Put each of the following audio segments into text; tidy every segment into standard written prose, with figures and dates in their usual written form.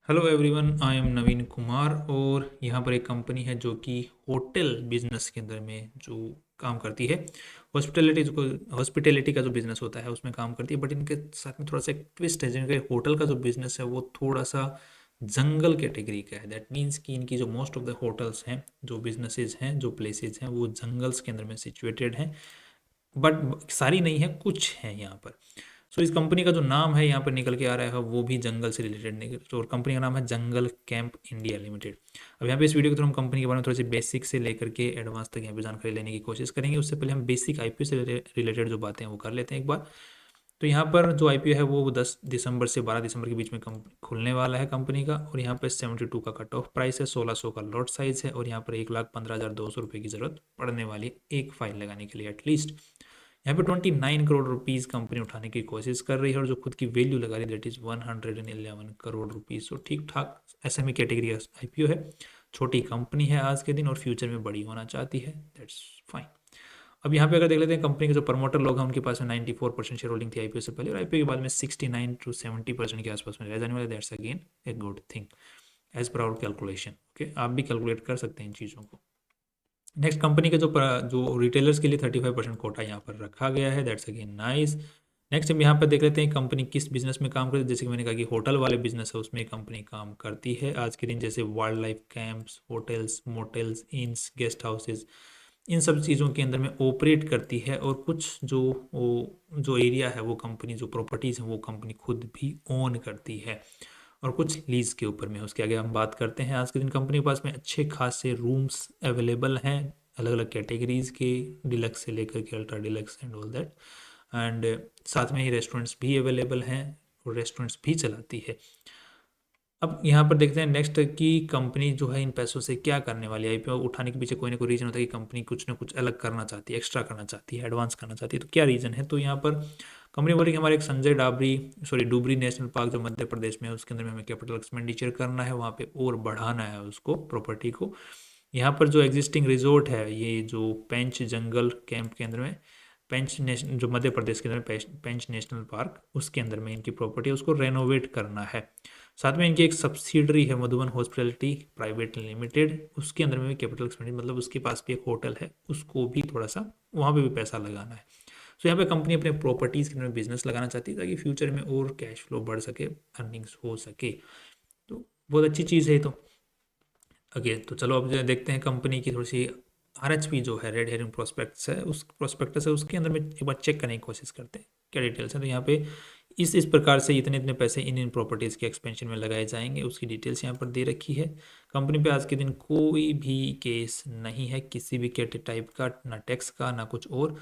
Hello everyone, I am नवीन कुमार और यहाँ पर एक कंपनी है जो कि होटल बिजनेस के अंदर में जो काम करती है। हॉस्पिटैलिटी का जो बिजनेस होता है उसमें काम करती है, बट इनके साथ में थोड़ा सा एक ट्विस्ट है। जिनके होटल का जो बिजनेस है वो थोड़ा सा जंगल कैटेगरी का है। दैट मीन्स कि इनकी जो मोस्ट ऑफ द होटल्स हैं, जो बिजनेसेस हैं, जो प्लेसेस हैं, वो जंगल्स के अंदर में सिचुएटेड हैं। बट सारी नहीं है, कुछ है यहाँ पर। सो इस कंपनी का जो नाम है यहाँ पर निकल के आ रहा है वो भी जंगल से रिलेटेड निकल, तो और कंपनी का नाम है जंगल कैंप इंडिया लिमिटेड। अब यहाँ पे इस वीडियो के थ्रू हम कंपनी के बारे में थोड़ी सी बेसिक से लेकर के एडवांस तक यहाँ पे जानकारी लेने की कोशिश करेंगे। उससे पहले हम बेसिक आईपीओ से रिलेटेड जो बातें हैं वो कर लेते हैं एक बार। तो यहाँ पर जो आईपीओ है वो 10 दिसंबर से 12 दिसंबर के बीच में खुलने वाला है कंपनी का। और यहाँ पर 72 का कट ऑफ प्राइस है, 1600 का लॉट साइज है, और यहाँ पर 1,15,200 रुपये की जरूरत पड़ने वाली है एक फाइल लगाने के लिए एटलीस्ट। यहाँ पे 29 करोड़ रुपीज़ कंपनी उठाने की कोशिश कर रही है, और जो खुद की वैल्यू लगा रही है दैट इज 111 करोड़ रुपीज़। तो ठीक ठाक एसएमई कैटेगरी का आईपीओ है। छोटी कंपनी है आज के दिन और फ्यूचर में बड़ी होना चाहती है, दैट्स फाइन। अब यहाँ पे अगर देख लेते हैं कंपनी के जो प्रमोटर लोग हैं उनके पास में 94% शेयर होल्डिंग थी आईपीओ से पहले, और आईपीओ के बाद में 69 to 70% के आसपास में रह जाने वाले। That's again a good thing as per our calculation. Okay, आप भी कैलकुलेट कर सकते हैं इन चीज़ों को। नेक्स्ट, कंपनी के जो रिटेलर्स के लिए 35% कोटा यहाँ पर रखा गया है, दैट्स अगेन नाइस। नेक्स्ट हम यहाँ पर देख लेते हैं कंपनी किस बिजनेस में काम करती है। जैसे कि मैंने कहा कि होटल वाले बिजनेस है उसमें कंपनी काम करती है आज के दिन, जैसे wild life camps, hotels, motels, इंस, गेस्ट हाउसेज, इन सब चीज़ों के अंदर में ऑपरेट करती है। और कुछ जो एरिया है वो कंपनी, जो प्रॉपर्टीज़ हैं वो कंपनी खुद भी ओन करती है, और कुछ लीज के ऊपर में। उसके आगे हम बात करते हैं। आज के दिन कंपनी के पास में अच्छे खासे रूम्स अवेलेबल हैं अलग अलग कैटेगरीज के, डिलक्स से लेकर के ultra deluxe and all that. And साथ में ही रेस्टोरेंट्स भी अवेलेबल हैं, और रेस्टोरेंट्स भी चलाती है। अब यहाँ पर देखते हैं नेक्स्ट कि कंपनी जो है इन पैसों से क्या करने वाली है। आईपीओ उठाने के पीछे कोई ना कोई रीजन होता है कि कंपनी कुछ ना कुछ अलग करना चाहती है, एक्स्ट्रा करना चाहती है, एडवांस करना चाहती है। तो क्या रीजन है? तो यहाँ पर कंपनी बोली कि हमारे एक संजय डुबरी नेशनल पार्क जो मध्य प्रदेश में है उसके अंदर में हमें कैपिटल एक्सपेंडिचर करना है, वहाँ पे और बढ़ाना है उसको, प्रॉपर्टी को। यहाँ पर जो एग्जिस्टिंग रिजोर्ट है, ये जो पेंच जंगल कैंप के अंदर में, पेंच नेशनल जो मध्य प्रदेश के अंदर में पेंच नेशनल पार्क, उसके अंदर में इनकी प्रॉपर्टी है, उसको रेनोवेट करना है। साथ में इनकी एक सब्सिडरी है मधुबन हॉस्पिटैलिटी प्राइवेट लिमिटेड, उसके अंदर में भी कैपिटल एक्सपेंडिचर, मतलब उसके पास भी एक होटल है, उसको भी थोड़ा सा वहाँ पे भी पैसा लगाना है। सो यहाँ पे कंपनी अपने प्रॉपर्टीज़ के अंदर बिजनेस लगाना चाहती है ताकि फ्यूचर में और कैश फ्लो बढ़ सके, अर्निंग्स हो सके। तो बहुत अच्छी चीज़ है ये तो। ओके, तो चलो अब जो देखते हैं कंपनी की थोड़ी सी आरएचपी जो है, रेड हेरिंग प्रोस्पेक्ट्स है, उस प्रोस्पेक्टस है उसके अंदर में एक बार चेक करने की कोशिश करते हैं क्या डिटेल्स है। तो यहाँ पे इस प्रकार से इतने इतने पैसे इन प्रॉपर्टीज़ के एक्सपेंशन में लगाए जाएंगे, उसकी डिटेल्स यहाँ पर दे रखी है। कंपनी पे आज के दिन कोई भी केस नहीं है किसी भी कैटे टाइप का, ना टैक्स का ना कुछ और।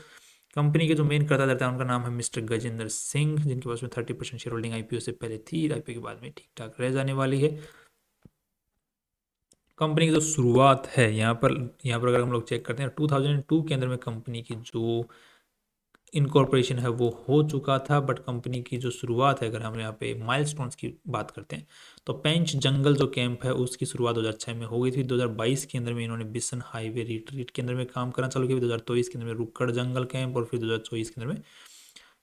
कंपनी के जो मेन करता धरता है उनका नाम है मिस्टर गजेंद्र सिंह, जिनके पास में 30% शेयर होल्डिंग आईपीओ से पहले थी, आईपीओ के बाद में ठीक ठाक रह जाने वाली है। कंपनी की जो शुरुआत है यहाँ पर अगर हम लोग चेक करते हैं 2002 के अंदर में कंपनी की जो इनकॉर्पोरेशन है वो हो चुका था। बट कंपनी की जो शुरुआत है, अगर हम यहाँ पे माइलस्टोन्स की बात करते हैं, तो पेंच जंगल जो कैंप है उसकी शुरुआत 2006 में हो गई थी। 2022 के अंदर में इन्होंने बिसन हाईवे रिट्रीट के अंदर में काम करना चालू किया। 2023 के अंदर में रुक्कड़ जंगल कैंप, और फिर 2024 के अंदर में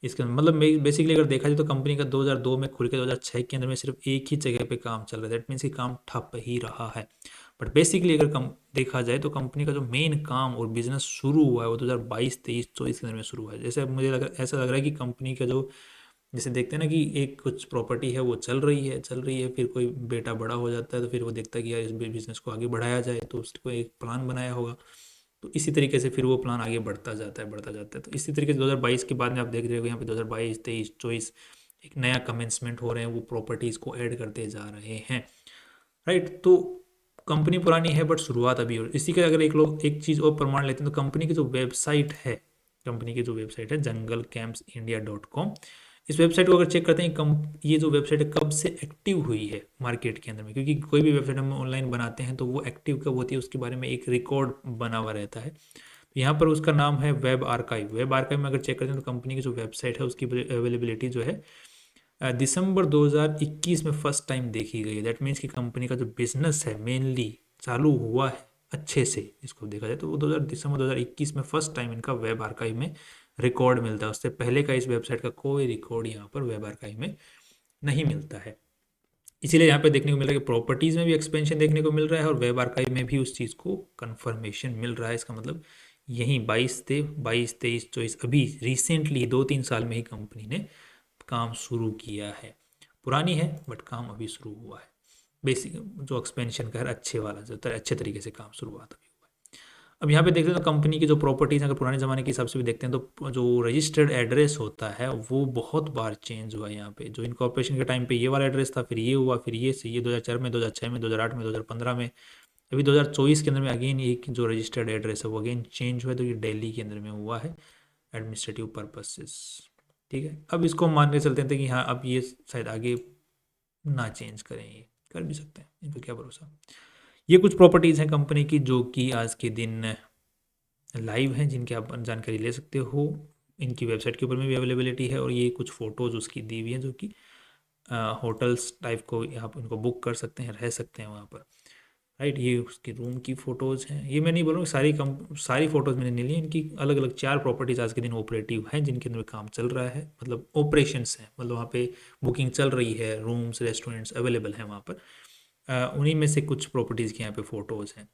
इसके अंदर, मतलब बेसिकली अगर देखा जाए तो कंपनी का 2002 में खुल के 2006 के अंदर में सिर्फ एक ही जगह पे काम चल रहा है। दैट मीन्स कि काम ठप ही रहा है। बट बेसिकली अगर कम देखा जाए तो कंपनी का जो मेन काम और बिजनेस शुरू हुआ है वो 2022, 23, 24 के अंदर में शुरू हुआ है। जैसे मुझे ऐसा लग रहा है कि कंपनी का जो, जैसे देखते हैं ना कि एक कुछ प्रॉपर्टी है वो चल रही है, फिर कोई बेटा बड़ा हो जाता है तो फिर वो देखता है कि यार इस बिजनेस को आगे बढ़ाया जाए, तो उसको एक प्लान बनाया होगा। तो इसी तरीके से फिर वो प्लान आगे बढ़ता जाता है। तो इसी तरीके से 2022 के बाद में आप देख रहे हो यहाँ पे 2022, 23, 24 एक नया कमेंसमेंट हो रहे हैं, वो प्रॉपर्टीज़ को ऐड करते जा रहे हैं, राइट। तो कंपनी पुरानी है बट शुरुआत अभी हो। इसी का अगर एक चीज़ और प्रमाण लेते हैं तो कंपनी की जो वेबसाइट है जंगल कैंप्स इंडिया .com, इस वेबसाइट को अगर चेक करते हैं ये जो वेबसाइट है कब से एक्टिव हुई है मार्केट के अंदर में, क्योंकि कोई भी वेबसाइट हम ऑनलाइन बनाते हैं तो वो एक्टिव कब होती है उसके बारे में एक रिकॉर्ड बना हुआ रहता है। तो यहाँ पर उसका नाम है वेब आर्काइव में अगर चेक करते हैं तो कंपनी की जो वेबसाइट है उसकी अवेलेबिलिटी जो है दिसंबर 2021 में फर्स्ट टाइम देखी गई है। दैट मीन्स कि कंपनी का जो बिजनेस है मेनली चालू हुआ है अच्छे से, इसको देखा जाए तो वो दिसंबर 2021 में फर्स्ट टाइम इनका वेब आर्काइव में रिकॉर्ड मिलता है। उससे पहले का इस वेबसाइट का कोई रिकॉर्ड यहाँ पर वेब आर्काइव में नहीं मिलता है। इसीलिए यहाँ पे देखने को मिल रहा है कि प्रॉपर्टीज़ में भी एक्सपेंशन देखने को मिल रहा है और वेब आर्काइव में भी उस चीज़ को कंफर्मेशन मिल रहा है। इसका मतलब यही 22, 23, 24 अभी रिसेंटली 2-3 साल में ही कंपनी ने काम शुरू किया है। पुरानी है बट काम अभी शुरू हुआ है। बेसिक जो एक्सपेंशन का है अच्छे वाला, जो अच्छे तरीके से काम शुरुआत अभी हुआ है। अब यहाँ पे देखते हैं तो कंपनी की जो प्रॉपर्टीज अगर पुराने ज़माने के हिसाब से भी देखते हैं तो जो रजिस्टर्ड एड्रेस होता है वो बहुत बार चेंज हुआ है। यहाँ पे जो इनकॉर्पोरेशन के टाइम पे ये वाला एड्रेस था, फिर ये हुआ, फिर ये 2004 में, 2006 में, 2008 में, 2015 में, अभी 2024 के अंदर में अगेन एक जो रजिस्टर्ड एड्रेस है वो अगेन चेंज हुआ है। तो ये दिल्ली के अंदर में हुआ है एडमिनिस्ट्रेटिव पर्पसेस। ठीक है, अब इसको मान के चलते हैं कि हाँ अब ये शायद आगे ना चेंज करें, ये कर भी सकते हैं, इनको क्या भरोसा। ये कुछ प्रॉपर्टीज़ हैं कंपनी की जो कि आज के दिन लाइव हैं, जिनकी आप जानकारी ले सकते हो। इनकी वेबसाइट के ऊपर में भी अवेलेबिलिटी है और ये कुछ फ़ोटोज़ उसकी दी हुई हैं जो कि होटल्स टाइप को आप इनको बुक कर सकते हैं, रह सकते हैं वहाँ पर। राइट, ये उसकी रूम की फ़ोटोज़ हैं। ये मैं नहीं बोल रहा हूँ सारी फ़ोटोज़ मैंने नहीं ली, इनकी अलग अलग 4 प्रॉपर्टीज़ आज के दिन ऑपरेटिव हैं जिनके अंदर काम चल रहा है, मतलब ऑपरेशंस हैं, मतलब वहाँ पे बुकिंग चल रही है, रूम्स रेस्टोरेंट्स अवेलेबल हैं वहाँ पर। उन्हीं में से कुछ प्रॉपर्टीज़ की यहाँ पे फ़ोटोज़ हैं।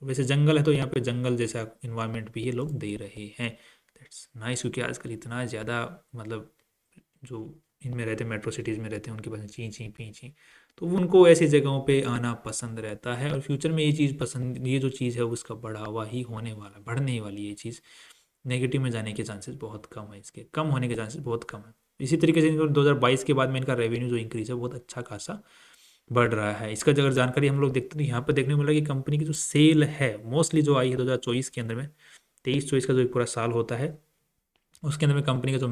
वैसे जंगल है तो यहाँ पे जंगल जैसा इन्वायरमेंट भी ये लोग दे रहे हैं। दैट्स नाइस, क्योंकि आजकल इतना ज़्यादा मतलब जो इनमें रहते मेट्रो सिटीज़ में रहते हैं उनके पास ची ची पी ची, तो उनको ऐसी जगहों पे आना पसंद रहता है। और फ्यूचर में ये चीज़ पसंद, ये जो चीज़ है उसका बढ़ावा ही होने वाला, बढ़ने वाली ये चीज़। नेगेटिव में जाने के चांसेस बहुत कम है, इसके कम होने के चांसेस बहुत कम है। इसी तरीके से इनको 2022 के बाद में इनका रेवेन्यू जो इंक्रीज़ है बहुत अच्छा खासा बढ़ रहा है। इसका अगर जानकारी हम लोग देखते हैं तो यहाँ पर देखने को मिल रहा है कि कंपनी की जो सेल है मोस्टली जो आई है 2024 के अंदर में, 23-24 का जो एक पूरा साल होता है उसके अंदर में कंपनी का जो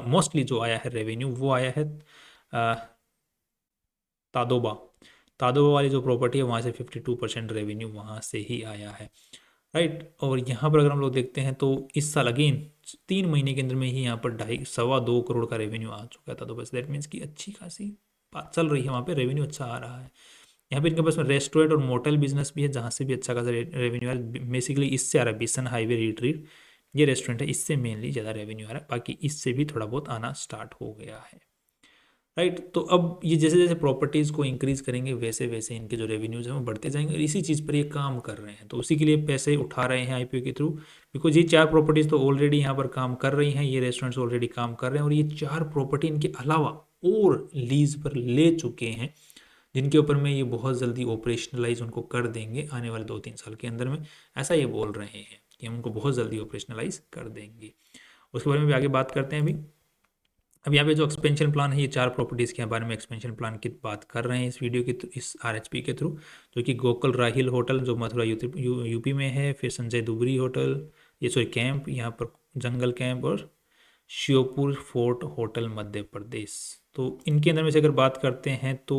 मोस्टली जो आया है रेवेन्यू वो आया है अ, तादोबा तादोबा वाली जो प्रॉपर्टी है वहाँ से 52% रेवेन्यू वहाँ से ही आया है। राइट, और यहाँ पर अगर हम लोग देखते हैं तो इस साल अगेन 3 महीने के अंदर में ही यहाँ पर 2.25 का रेवेन्यू आ चुका था। तो बस दैट मीन्स कि अच्छी खासी बात चल रही है, वहाँ पे रेवेन्यू अच्छा आ रहा है। यहाँ पे इनके पास में रेस्टोरेंट और मोटल बिजनेस भी है जहाँ से भी अच्छा खासा रेवेन्यू आ रहा है। बेसिकली इससे आ रहा है बिसन हाईवे रिट्रीट, ये रेस्टोरेंट है, इससे मेनली ज़्यादा रेवेन्यू आ रहा है, बाकी इससे भी थोड़ा बहुत आना स्टार्ट हो गया है। राइट, तो अब ये जैसे जैसे प्रॉपर्टीज़ को इंक्रीज करेंगे वैसे वैसे इनके जो रेवेन्यूज हैं वो बढ़ते जाएंगे और इसी चीज़ पर ये काम कर रहे हैं। तो उसी के लिए पैसे उठा रहे हैं आईपीओ के थ्रू, बिकॉज ये 4 प्रॉपर्टीज़ तो ऑलरेडी यहाँ पर काम कर रही हैं, ये रेस्टोरेंट्स ऑलरेडी काम कर रहे हैं और ये 4 प्रॉपर्टी इनके अलावा और लीज पर ले चुके हैं जिनके ऊपर में ये बहुत जल्दी ऑपरेशनलाइज उनको कर देंगे आने वाले 2-3 साल के अंदर में। ऐसा ये बोल रहे हैं कि हम उनको बहुत जल्दी ऑपरेशनलाइज कर देंगे। उसके बारे में भी आगे बात करते हैं अभी। अब यहाँ पे जो एक्सपेंशन प्लान है, ये 4 प्रॉपर्टीज़ के बारे में एक्सपेंशन प्लान की बात कर रहे हैं इस वीडियो के इस आरएचपी के थ्रू, जो कि गोकुल राहिल होटल जो मथुरा यूपी में है, फिर संजय दुबरी होटल, ये सॉरी कैंप यहाँ पर जंगल कैंप, और श्योपुर फोर्ट होटल मध्य प्रदेश। तो इनके अंदर में से अगर बात करते हैं तो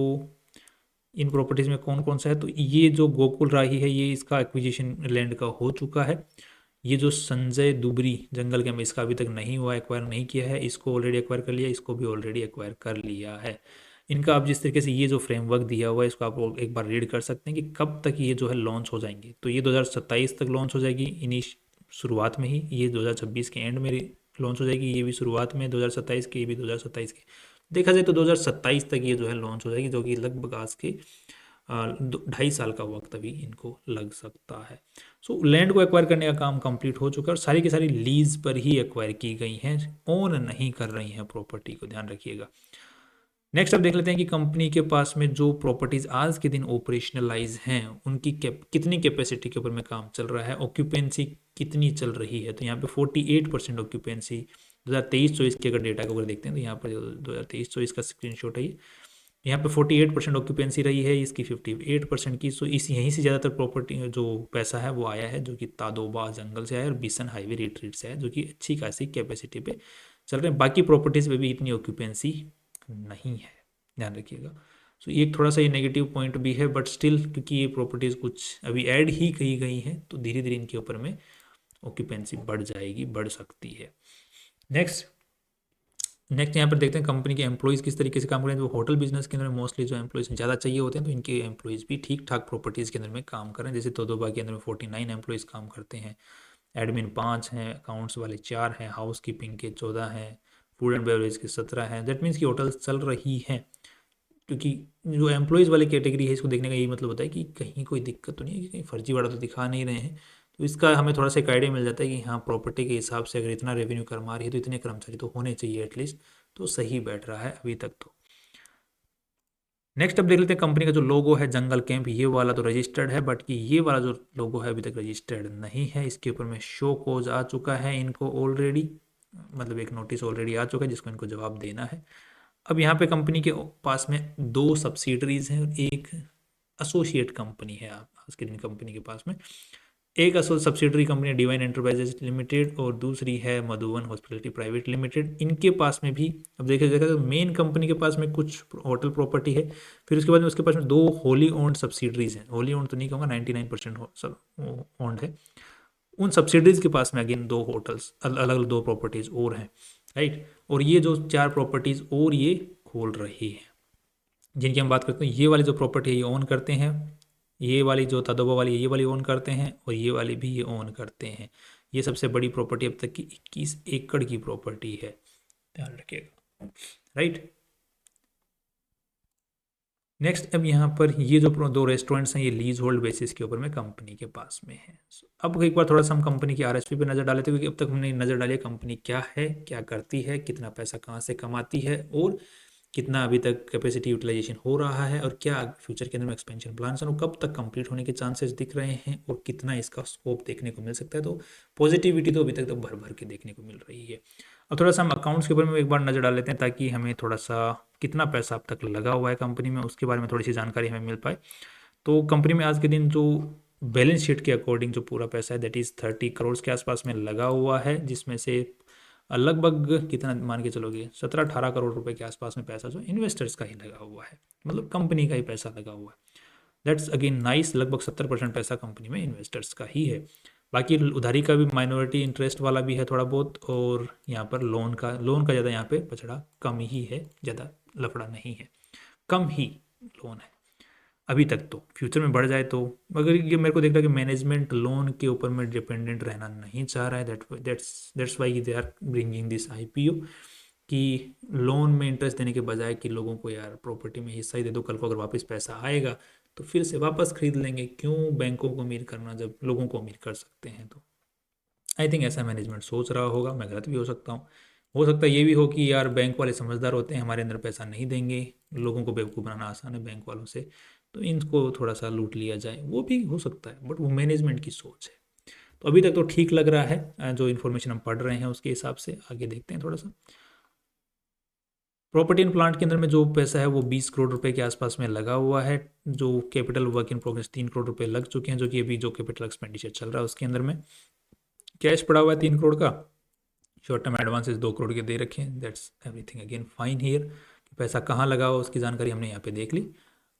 इन प्रॉपर्टीज़ में कौन कौन सा है, तो ये जो गोकुल राही है ये इसका एक्विजिशन लैंड का हो चुका है। ये जो संजय दुबरी जंगल कैंप इसका अभी तक नहीं हुआ, एक्वायर नहीं किया है, इसको ऑलरेडी एक्वायर कर लिया, इसको भी ऑलरेडी एक्वायर कर लिया है। इनका आप जिस तरीके से ये जो फ्रेमवर्क दिया हुआ है इसको आप एक बार रीड कर सकते हैं कि कब तक ये जो है लॉन्च हो जाएंगे। तो ये 2027 तक लॉन्च हो जाएगी इनिश शुरुआत में ही, ये 2026 के एंड में लॉन्च हो जाएगी, ये भी शुरुआत में 2027 के, ये भी 2027 के। देखा जाए तो 2027 तक ये जो है लॉन्च हो जाएगी, जो कि लगभग आज के 2.5 साल का वक्त अभी इनको लग सकता है। सो लैंड को एक्वायर करने का काम कंप्लीट हो चुका है और सारी की सारी लीज पर ही एक्वायर की गई हैं, ओन नहीं कर रही हैं प्रॉपर्टी को, ध्यान रखिएगा। नेक्स्ट अब देख लेते हैं कि कंपनी के पास में जो प्रॉपर्टीज आज के दिन ऑपरेशनलाइज हैं उनकी कितनी कैपेसिटी के ऊपर में काम चल रहा है, ऑक्यूपेंसी कितनी चल रही है। तो यहाँ पे 48% ऑक्यूपेंसी 2023-24 के अगर डेटा को अगर देखते हैं तो यहाँ पर 2023-24 का स्क्रीनशॉट है ये, यहाँ पे 48% ऑक्यूपेंसी रही है, इसकी 58% की। सो इस यहीं से ज़्यादातर प्रॉपर्टी जो पैसा है वो आया है, जो कि तादोबा जंगल से आया है और बिसन हाईवे रिट्रीट से है, जो कि अच्छी खासी कैपेसिटी पे चल रहे हैं। बाकी प्रॉपर्टीज़ पे भी इतनी ऑक्यूपेंसी नहीं है, ध्यान रखिएगा। सो ये थोड़ा सा ये नेगेटिव पॉइंट भी है, बट स्टिल क्योंकि ये प्रॉपर्टीज़ कुछ अभी ऐड ही की गई हैं तो धीरे धीरे इनके ऊपर में ऑक्यूपेंसी बढ़ जाएगी, बढ़ सकती है। नेक्स्ट यहाँ पर देखते हैं कंपनी के एम्प्लॉयज़ किस तरीके से काम करें। जो होटल बिजनेस के अंदर मोस्टली जो एम्प्लॉयज़ ज़्यादा चाहिए होते हैं तो इनके एम्प्लॉयज़ भी ठीक ठाक प्रॉपर्टीज़ के अंदर में काम कर रहे हैं। जैसे तोदोबा के अंदर में 49 एम्प्लॉयज़ काम करते हैं, एडमिन 5 हैं, अकाउंट्स वाले 4 हैं, हाउस कीपिंग के 14 हैं, फूड एंड बेवरेज के 17 हैं। दैट मीन्स कि होटल्स चल रही हैं। क्योंकि जो एम्प्लॉयज़ वाली कैटेगरी है इसको देखने का यही मतलब होता है कि कहीं कोई दिक्कत तो नहीं है, कि कहीं फर्जीवाड़ा तो दिखा नहीं रहे हैं। तो इसका हमें थोड़ा सा एक आइडिया मिल जाता है कि हाँ, प्रॉपर्टी के हिसाब से अगर इतना रेवेन्यू कमा रही है तो इतने कर्मचारी तो होने चाहिए एटलीस्ट, तो सही बैठ रहा है अभी तक तो। नेक्स्ट अब देख लेते हैं कंपनी का जो लोगो है जंगल कैंप, ये वाला तो रजिस्टर्ड है, बट कि ये वाला जो लोगो है अभी तक रजिस्टर्ड नहीं है। इसके ऊपर में शो कोज आ चुका है इनको ऑलरेडी, मतलब एक नोटिस ऑलरेडी आ चुका है जिसको इनको जवाब देना है। अब यहाँ पे कंपनी के पास में दो सब्सिडरीज हैं और एक एसोसिएट कंपनी है आज के दिन कंपनी के पास में। एक असल subsidiary company divine enterprises limited और दूसरी है मधुवन हॉस्पिटलिटी प्राइवेट लिमिटेड। इनके पास में भी अब देखा जाएगा तो मेन कंपनी के पास में कुछ होटल प्रॉपर्टी है, फिर उसके बाद में उसके पास में दो होली ओन्ड सब्सिडरीज हैं। होली ओन्ड तो नहीं कहूँगा, 99% ओन्ड है। उन सब्सिडरीज के पास में अगेन दो होटल्स अलग अलग दो प्रॉपर्टीज और हैं, राइट। और ये जो चार प्रॉपर्टीज और ये खोल रही है, जिनकी हम बात करते हैं, ये वाली जो प्रॉपर्टी है ये ओन करते हैं, ये वाली जो तदोबा वाली है ये वाली ओन करते हैं, और ये वाली भी ये ओन करते हैं। ये सबसे बड़ी प्रॉपर्टी अब तक की 21 एकड़ की प्रॉपर्टी है, ध्यान रखिएगा, राइट। नेक्स्ट अब यहाँ पर ये जो दो रेस्टोरेंट्स हैं ये लीज होल्ड बेसिस के ऊपर में कंपनी के पास में है। अब एक बार थोड़ा सा हम कंपनी की आरएसपी पे नज़र डाले थे, क्योंकि अब तक हमने नज़र डाली है कंपनी क्या है, क्या करती है, कितना पैसा कहाँ से कमाती है, और कितना अभी तक कैपेसिटी यूटिलाइजेशन हो रहा है, और क्या फ्यूचर के अंदर में एक्सपेंशन प्लान और कब तक कंप्लीट होने के चांसेस दिख रहे हैं, और कितना इसका स्कोप देखने को मिल सकता है। तो पॉजिटिविटी तो अभी तक तो भर भर के देखने को मिल रही है। अब थोड़ा सा हम अकाउंट्स के ऊपर में एक बार नज़र डाल लेते हैं, ताकि हमें थोड़ा सा कितना पैसा अब तक लगा हुआ है कंपनी में उसके बारे में थोड़ी सी जानकारी हमें मिल पाए। तो कंपनी में आज के दिन जो बैलेंस शीट के अकॉर्डिंग जो पूरा पैसा है दैट इज़ 30 करोड़ के आसपास में लगा हुआ है, जिसमें से लगभग कितना मान के चलोगे 17-18 करोड़ रुपए के आसपास में पैसा जो इन्वेस्टर्स का ही लगा हुआ है, मतलब कंपनी का ही पैसा लगा हुआ है। दैट्स अगेन नाइस, लगभग 70% पैसा कंपनी में इन्वेस्टर्स का ही है। बाकी उधारी का भी माइनॉरिटी इंटरेस्ट वाला भी है थोड़ा बहुत, और यहाँ पर लोन का ज़्यादा यहाँ पे पछड़ा कम ही है, ज़्यादा लफड़ा नहीं है, कम ही लोन है अभी तक। तो फ्यूचर में बढ़ जाए तो, मगर ये मेरे को दिख रहा है कि मैनेजमेंट लोन के ऊपर में डिपेंडेंट रहना नहीं चाह रहा है। That's why they are bringing this IPO, कि लोन में इंटरेस्ट देने के बजाय कि लोगों को यार प्रॉपर्टी में हिस्सा ही दे दो, कल को अगर वापस पैसा आएगा तो फिर से वापस खरीद लेंगे, क्यों बैंकों को अमीर करना जब लोगों को अमीर कर सकते हैं। तो आई थिंक ऐसा मैनेजमेंट सोच रहा होगा, मैं गलत भी हो सकता है ये भी हो कि यार बैंक वाले समझदार होते हैं, हमारे अंदर पैसा नहीं देंगे, लोगों को बेवकूफ़ बनाना आसान है बैंक वालों से, तो इनको थोड़ा सा लूट लिया जाए, वो भी हो सकता है, बट वो मैनेजमेंट की सोच है। तो अभी तक तो ठीक लग रहा है, जो इन्फॉर्मेशन हम पढ़ रहे हैं उसके हिसाब से। आगे देखते हैं थोड़ा सा। प्रॉपर्टी एंड प्लांट के अंदर में जो पैसा है वो 20 करोड़ रुपए के आसपास में लगा हुआ है। जो capital work in progress 3 crore रुपए लग चुके हैं, जो कि अभी जो कैपिटल एक्सपेंडिचर चल रहा है उसके अंदर में। कैश पड़ा हुआ है 3 करोड़ का, शॉर्ट टर्म एडवांसेस 2 करोड़ के दे रखे हैं। That's everything again fine here. पैसा कहाँ लगा हुआ उसकी जानकारी हमने यहाँ पे देख ली।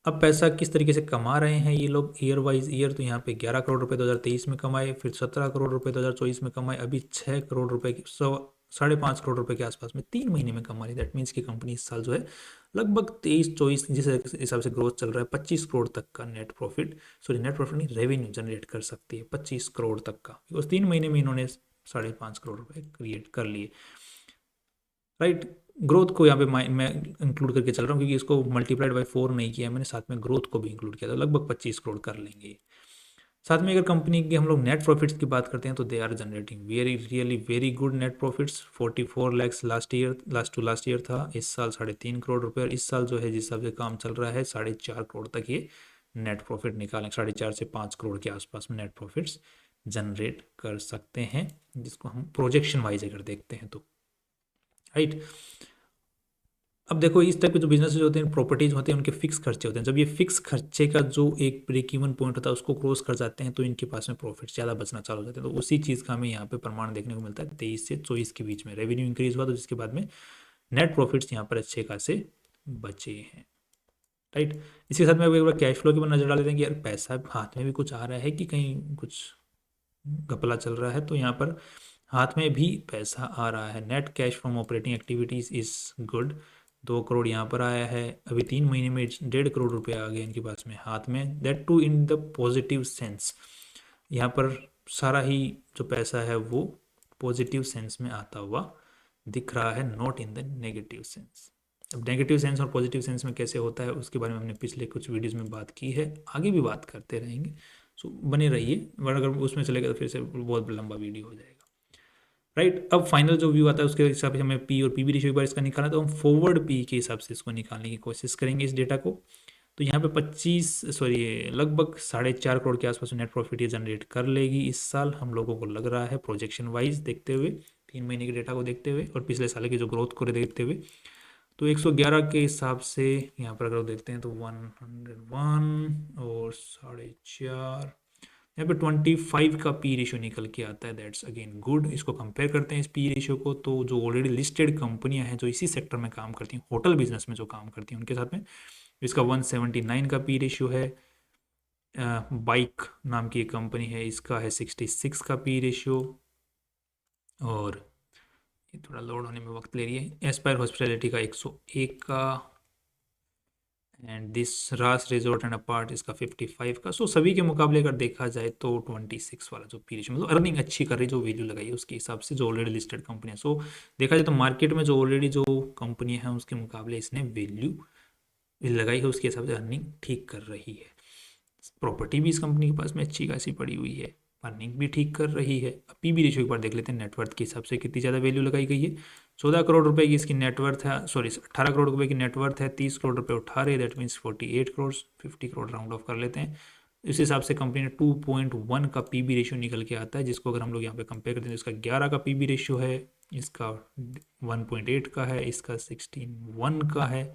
अब पैसा किस तरीके से कमा रहे हैं ये लोग ईयर वाइज ईयर, तो यहाँ पे 11 करोड़ रुपए 2023 में कमाए, फिर 17 करोड़ रुपए 2024 में कमाए, अभी 6 करोड़ रुपए की 5.5 करोड़ रुपए के आसपास में 3 महीने में कमा रही। दैट मीन्स की कंपनी इस साल जो है लगभग 23-24 जिस हिसाब से ग्रोथ चल रहा है 25 करोड़ तक का net profit, sorry net profit नहीं, रेवेन्यू जनरेट कर सकती है 25 करोड़ तक का, बिकॉज 3 महीने में इन्होंने 5.5 करोड़ रुपए क्रिएट कर लिए, राइट। ग्रोथ को यहाँ पे मैं इंक्लूड करके चल रहा हूँ, क्योंकि इसको मल्टीप्लाइड बाई 4 नहीं किया मैंने, साथ में ग्रोथ को भी इंक्लूड किया, तो लगभग 25 करोड़ कर लेंगे। साथ में अगर कंपनी के हम लोग नेट प्रॉफिट्स की बात करते हैं तो they are generating very really very good net profits. 44 lakhs last year था, इस साल 3.5 करोड़ रुपए, और इस साल जो है जिस हिसाब से काम चल रहा है 4.5 करोड़ तक ये नेट प्रॉफिट निकालें, 4.5 से 5 करोड़ के आसपास में नेट प्रॉफिट्स जनरेट कर सकते हैं, जिसको हम प्रोजेक्शन वाइज अगर देखते हैं तो, राइट। अब देखो इस टाइप के जो बिजनेस होते हैं, प्रॉपर्टीज होते हैं, उनके फिक्स खर्चे होते हैं। जब ये फिक्स खर्चे का जो एक ब्रेक इवन पॉइंट होता है उसको क्रॉस कर जाते हैं तो इनके पास में प्रॉफिट ज़्यादा बचना चालू हो जाते हैं। तो उसी चीज़ का हमें यहाँ पे प्रमाण देखने को मिलता है। 23 से 24 के बीच में रेवेन्यू इंक्रीज हुआ, तो जिसके बाद में नेट प्रॉफिट्स यहाँ पर अच्छे खासे बचे हैं, राइट। इसके साथ में एक बार कैश फ्लो की नजर डाल देते हैं कि यार पैसा हाथ में भी कुछ आ रहा है कि कहीं कुछ घपला चल रहा है। तो यहाँ पर हाथ में भी पैसा आ रहा है। Net cash from operating activities is good, 2 crore यहाँ पर आया है। अभी 3 महीने में 1.5 करोड़ रुपये आ गए इनके पास में हाथ में, that too in the positive sense. यहाँ पर सारा ही जो पैसा है वो पॉजिटिव सेंस में आता हुआ दिख रहा है, not in the negative sense, अब नेगेटिव सेंस और पॉजिटिव सेंस में कैसे होता है उसके बारे में हमने पिछले कुछ वीडियोज़ में बात की है, आगे भी बात करते रहेंगे। सो बने रहिए, बट अगर उसमें चलेगा तो फिर से बहुत लंबा वीडियो हो जाएगा। राइट, अब फाइनल जो व्यू आता है उसके हिसाब से हमें पी और पी बी रेशियो एक बार इसका निकालना, तो हम फॉरवर्ड पी के हिसाब से इसको निकालने की कोशिश करेंगे इस डेटा को। तो यहाँ पे 25 सॉरी लगभग 4.5 करोड़ के आसपास नेट प्रॉफिट ये जनरेट कर लेगी इस साल, हम लोगों को लग रहा है प्रोजेक्शन वाइज देखते हुए, 3 महीने के डेटा को देखते हुए और पिछले साल की जो ग्रोथ को देखते हुए। तो 111 के हिसाब से यहाँ पर अगर देखते हैं तो 101 और 4.5, यहाँ पे 25 का पी रेशियो निकल के आता है। That's again good. इसको कंपेयर करते हैं इस पी रेशियो को, तो जो ऑलरेडी लिस्टेड कंपनियां हैं जो इसी सेक्टर में काम करती हैं, होटल बिजनेस में जो काम करती हैं, उनके साथ में इसका 179 का पी रेशियो है। बाइक नाम की एक कंपनी है, इसका है 66 का पी रेशियो, और ये थोड़ा लोड होने में वक्त ले रही है। एस्पायर हॉस्पिटैलिटी का 101 का, एंड दिस रास रिजॉर्ट एंड अपार्ट इसका 55 का। सो सभी के मुकाबले अगर देखा जाए तो 26 वाला जो पी रेशियो, मतलब अर्निंग अच्छी कर रही, जो वैल्यू लगाई है उसके हिसाब से, जो ऑलरेडी लिस्टेड कंपनी है। सो देखा जाए तो मार्केट में जो ऑलरेडी जो कंपनी है उसके मुकाबले इसने वैल्यू लगाई है, उसके हिसाब से अर्निंग ठीक कर रही है। प्रॉपर्टी भी इस कंपनी के पास में अच्छी खासी पड़ी हुई है, अर्निंग भी ठीक कर रही है। अब पी बी रेशियो एक बार देख लेते हैं नेटवर्थ के हिसाब से कितनी ज़्यादा वैल्यू लगाई गई है। 14 करोड़ रुपए की इसकी नेटवर्थ है, सॉरी 18 करोड़ रुपए की नेटवर्थ है, 30 करोड़ रुपए उठा रहे, that means 48 crore, 50 crore round of कर लेते हैं। इस हिसाब से कंपनी ने 2.1 का पी बी रेशियो निकल के आता है, जिसको अगर हम लोग यहाँ पे कंपेयर करते हैं तो इसका 11 का पी बी रेशियो है, इसका 1.8 का है, इसका 16.1 का है,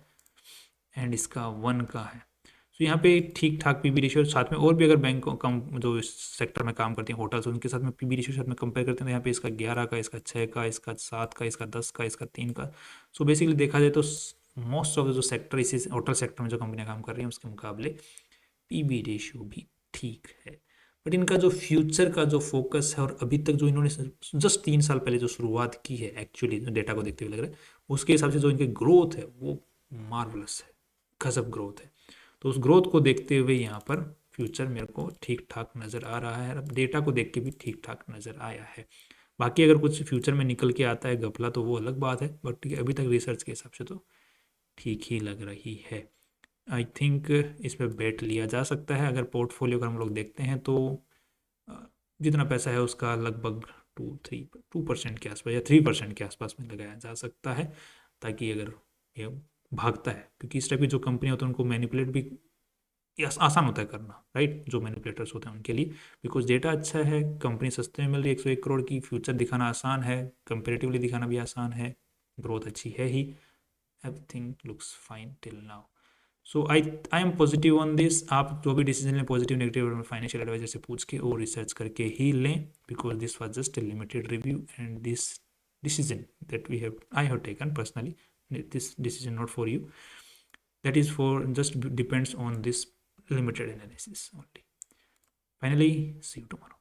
एंड इसका 1 का है। तो यहाँ पे ठीक ठाक पी बी रेशियो, साथ में और भी अगर बैंक कम जो इस सेक्टर में काम करती हैं होटल्स, उनके साथ में पी बी रेशियो साथ में कंपेयर करते हैं तो यहाँ पे इसका 11 का, इसका 6 का, इसका 7 का, इसका 10 का, इसका 3 का। सो बेसिकली देखा जाए तो मोस्ट ऑफ जो सेक्टर इसी होटल सेक्टर में जो कंपनियां काम कर रही हैं उसके मुकाबले पी बी रेशियो भी ठीक है। बट इनका जो फ्यूचर का जो फोकस है, और अभी तक जो इन्होंने जस्ट 3 साल पहले जो शुरुआत की है, एक्चुअली जो डेटा को देखते हुए लग रहा है उसके हिसाब से जो इनकी ग्रोथ है वो मार्वलस है, गजब ग्रोथ है। तो उस ग्रोथ को देखते हुए यहाँ पर फ्यूचर मेरे को ठीक ठाक नज़र आ रहा है। अब डेटा को देख के भी ठीक ठाक नज़र आया है। बाकी अगर कुछ फ्यूचर में निकल के आता है घपला तो वो अलग बात है, बट अभी तक रिसर्च के हिसाब से तो ठीक ही लग रही है। आई थिंक इस पर बेट लिया जा सकता है। अगर पोर्टफोलियो अगर हम लोग देखते हैं तो जितना पैसा है उसका लगभग 2% के आसपास या 3% के आसपास में लगाया जा सकता है, ताकि अगर ये भागता है, क्योंकि इस टाइप की जो कंपनी होती है उनको मैनिपुलेट भी आसान होता है करना, राइट, जो मैनिपुलेटर्स होते हैं उनके लिए, बिकॉज डेटा अच्छा है, कंपनी सस्ते में मिल रही है 101 करोड़ की, फ्यूचर दिखाना आसान है, कंपेरेटिवली दिखाना भी आसान है, ग्रोथ अच्छी है ही, everything looks fine till now. So I am positive on this. आप जो भी डिसीजन लें पॉजिटिव नेगेटिव फाइनेंशियल एडवाइजर से पूछ के और रिसर्च करके ही लें, because this was just a limited review and this decision that I have taken personally, this decision not for you, that is for just depends on this limited analysis only. Finally, see you tomorrow.